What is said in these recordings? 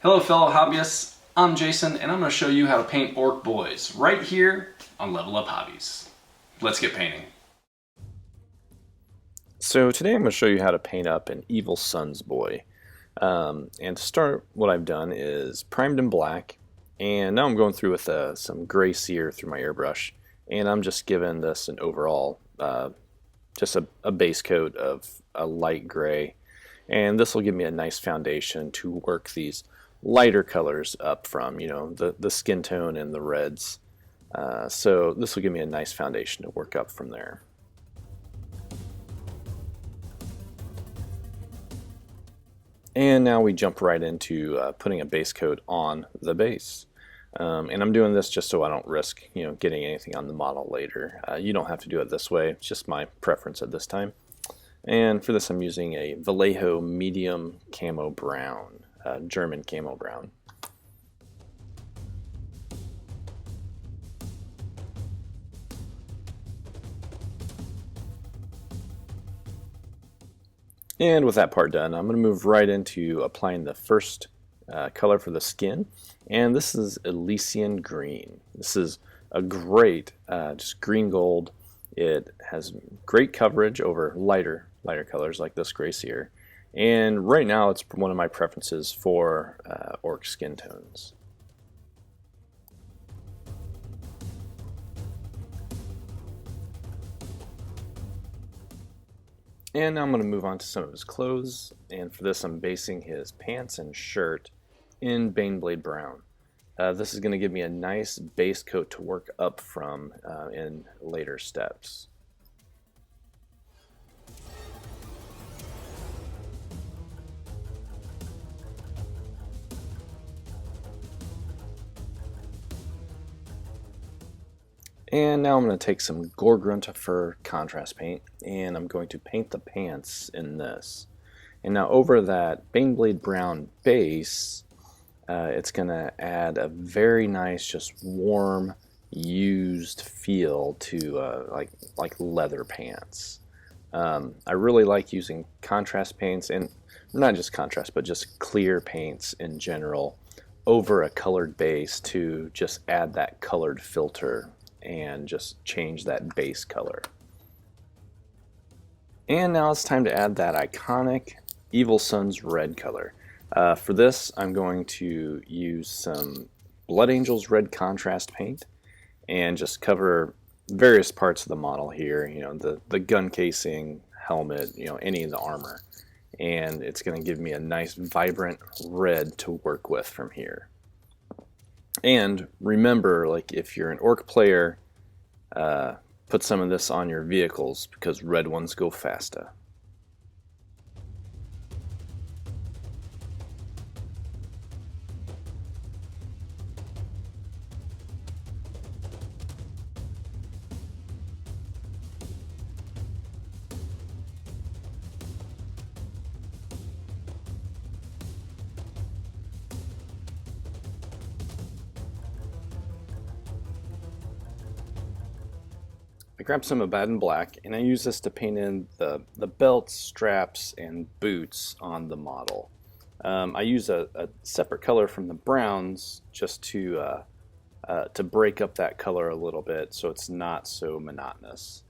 Hello fellow hobbyists, I'm Jason and I'm going to show you how to paint Ork Boyz right here on Level Up Hobbies. Let's get painting. So today I'm going to show you how to paint up an Evil Sunz boy. And to start, what I've done is primed in black, and now I'm going through with some gray sear through my airbrush, and I'm just giving this an overall, just a base coat of a light gray, and this will give me a nice foundation to work these lighter colors up from, the skin tone and the reds. So this will give me a nice foundation to work up from there. And now we jump right into putting a base coat on the base. And I'm doing this just so I don't risk, getting anything on the model later. You don't have to do it this way. It's just my preference at this time. And for this, I'm using a Vallejo medium camo brown, German camo brown. And with that part done, I'm going to move right into applying the first color for the skin, and this is Elysian green. This is a great, just green gold. It has great coverage over lighter colors like this gray sear, and right now it's one of my preferences for orc skin tones. And now I'm going to move on to some of his clothes, and for this I'm basing his pants and shirt in Baneblade brown. This is going to give me a nice base coat to work up from in later steps. And now I'm going to take some Gorgrunt fur contrast paint, and I'm going to paint the pants in this. And now over that Baneblade brown base, it's going to add a very nice, just warm, used feel to like leather pants. I really like using contrast paints, and not just contrast, but just clear paints in general, over a colored base to just add that colored filter and just change that base color. And now it's time to add that iconic Evil Sunz red color. For this, I'm going to use some Blood Angels red contrast paint and just cover various parts of the model here, the gun casing, helmet, any of the armor. And it's going to give me a nice vibrant red to work with from here. And remember, like, if you're an orc player, put some of this on your vehicles because red ones go faster. I grabbed some Abaddon black, and I use this to paint in the belts, straps, and boots on the model. I use a separate color from the browns just to break up that color a little bit so it's not so monotonous.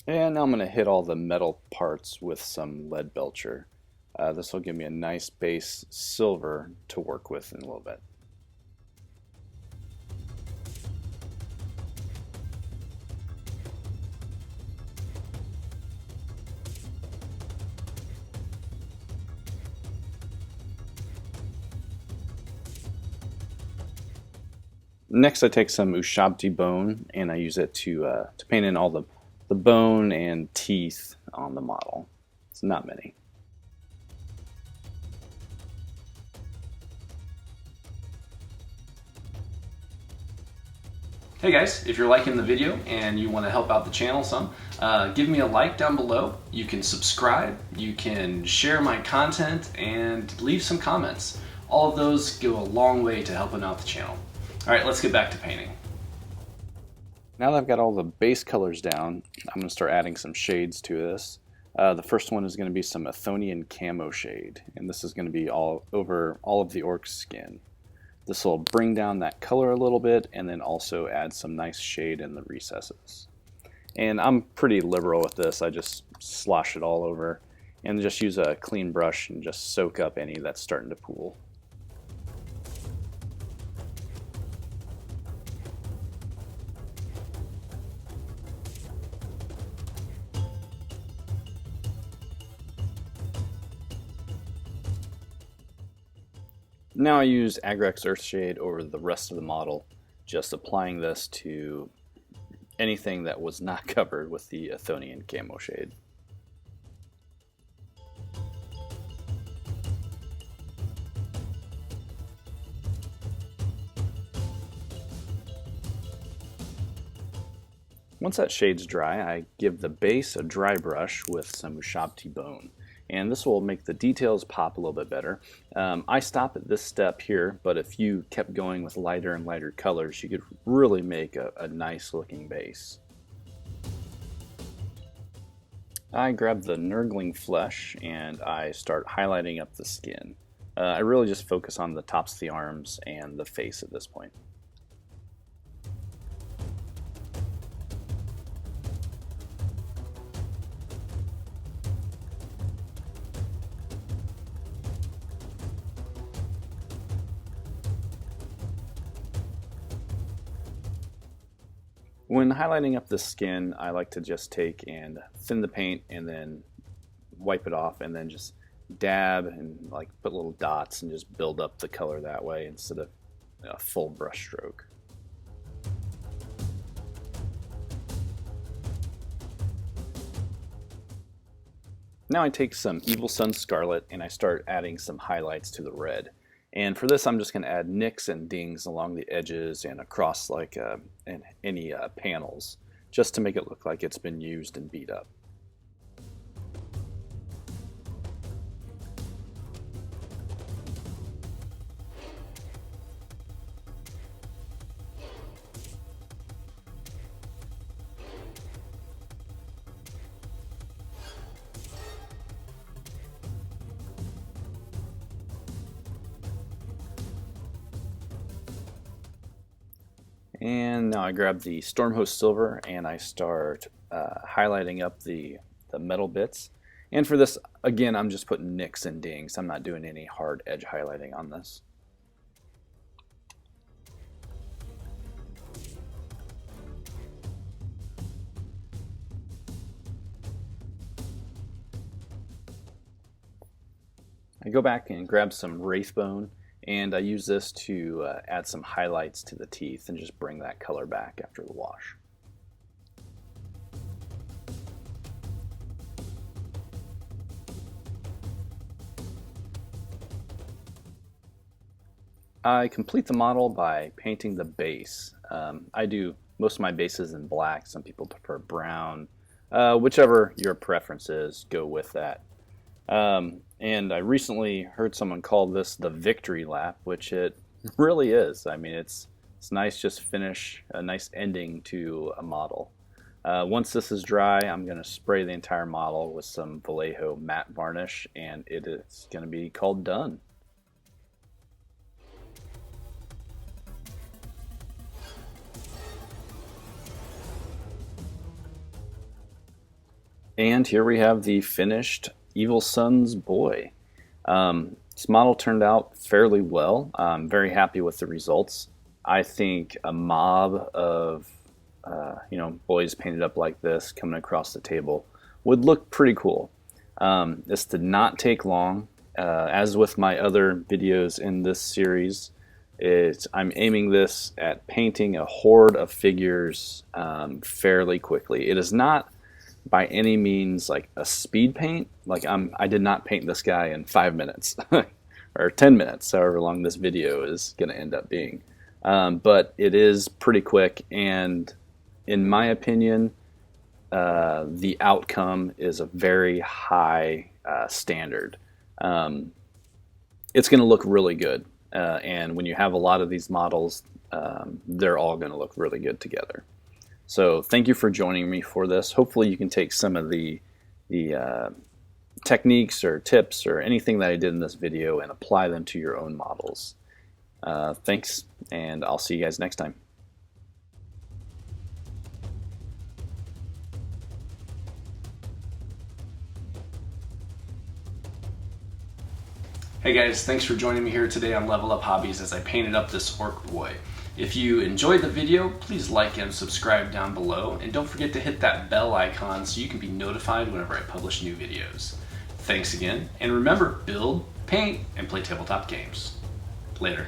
And now I'm going to hit all the metal parts with some lead belcher. This will give me a nice base silver to work with in a little bit. Next, I take some Ushabti bone and I use it to paint in all the bone and teeth on the model. It's not many. Hey guys, if you're liking the video and you want to help out the channel some, give me a like down below. You can subscribe, you can share my content, and leave some comments. All of those go a long way to helping out the channel. Alright, let's get back to painting. Now that I've got all the base colors down, I'm going to start adding some shades to this. The first one is going to be some Athonian camo shade, and this is going to be all over all of the orc's skin. This will bring down that color a little bit and then also add some nice shade in the recesses. And I'm pretty liberal with this. I just slosh it all over and just use a clean brush and just soak up any that's starting to pool. Now I use Agrex Earthshade over the rest of the model, just applying this to anything that was not covered with the Athonian camo shade. Once that shade's dry, I give the base a dry brush with some Ushabti bone. And this will make the details pop a little bit better. I stop at this step here, but if you kept going with lighter and lighter colors, you could really make a nice looking base. I grab the Nurgling flesh and I start highlighting up the skin. I really just focus on the tops of the arms and the face at this point. When highlighting up the skin, I like to just take and thin the paint and then wipe it off and then just dab and like put little dots and just build up the color that way instead of a full brush stroke. Now I take some Evil Sunz Scarlet and I start adding some highlights to the red. And for this, I'm just going to add nicks and dings along the edges and across like any panels, just to make it look like it's been used and beat up. And now I grab the Stormhost Silver and I start highlighting up the metal bits. And for this, again, I'm just putting nicks and dings. I'm not doing any hard edge highlighting on this. I go back and grab some Wraithbone, and I use this to add some highlights to the teeth and just bring that color back after the wash. I complete the model by painting the base. I do most of my bases in black. Some people prefer brown. Whichever your preference is, go with that. And I recently heard someone call this the victory lap, which it really is. I mean, it's nice, just finish a nice ending to a model. Once this is dry, I'm going to spray the entire model with some Vallejo matte varnish, and it is going to be called done. And here we have the finished Evil Sunz boy. This model turned out fairly well. I'm very happy with the results. I think a mob of boys painted up like this coming across the table would look pretty cool. This did not take long. As with my other videos in this series, I'm aiming this at painting a horde of figures fairly quickly. It is not by any means like a speed paint. Like I did not paint this guy in 5 minutes or 10 minutes, however long this video is going to end up being. But it is pretty quick, and in my opinion, the outcome is a very high standard. It's going to look really good, and when you have a lot of these models, they're all going to look really good together. So thank you for joining me for this. Hopefully you can take some of the techniques or tips or anything that I did in this video and apply them to your own models. Thanks, and I'll see you guys next time. Hey guys, thanks for joining me here today on Level Up Hobbies as I painted up this orc boy. If you enjoyed the video, please like and subscribe down below, and don't forget to hit that bell icon so you can be notified whenever I publish new videos. Thanks again, and remember, build, paint, and play tabletop games. Later.